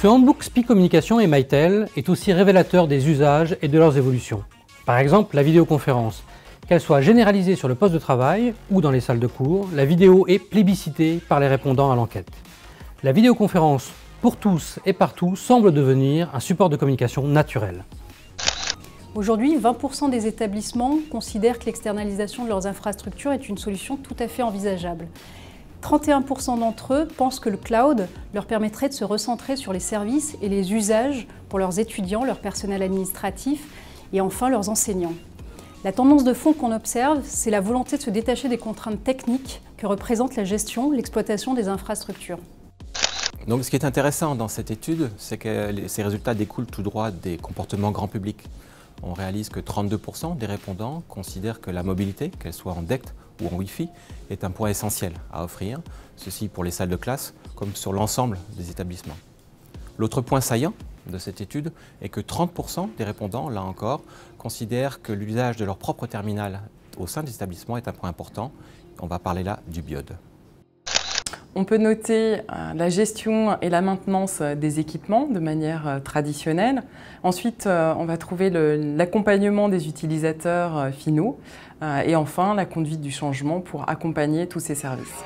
Ce handbook SPI Communication et Mytel est aussi révélateur des usages et de leurs évolutions. Par exemple, la vidéoconférence. Qu'elle soit généralisée sur le poste de travail ou dans les salles de cours, la vidéo est plébiscitée par les répondants à l'enquête. La vidéoconférence pour tous et partout semble devenir un support de communication naturel. Aujourd'hui, 20% des établissements considèrent que l'externalisation de leurs infrastructures est une solution tout à fait envisageable. 31% d'entre eux pensent que le cloud leur permettrait de se recentrer sur les services et les usages pour leurs étudiants, leur personnel administratif et enfin leurs enseignants. La tendance de fond qu'on observe, c'est la volonté de se détacher des contraintes techniques que représente la gestion, l'exploitation des infrastructures. Donc, ce qui est intéressant dans cette étude, c'est que ces résultats découlent tout droit des comportements grand public. On réalise que 32% des répondants considèrent que la mobilité, qu'elle soit en DECT ou en Wi-Fi, est un point essentiel à offrir, ceci pour les salles de classe comme sur l'ensemble des établissements. L'autre point saillant de cette étude est que 30% des répondants, là encore, considèrent que l'usage de leur propre terminal au sein des établissements est un point important. On va parler là du BIOD. On peut noter la gestion et la maintenance des équipements de manière traditionnelle. Ensuite, on va trouver l'accompagnement des utilisateurs finaux. Et enfin, la conduite du changement pour accompagner tous ces services.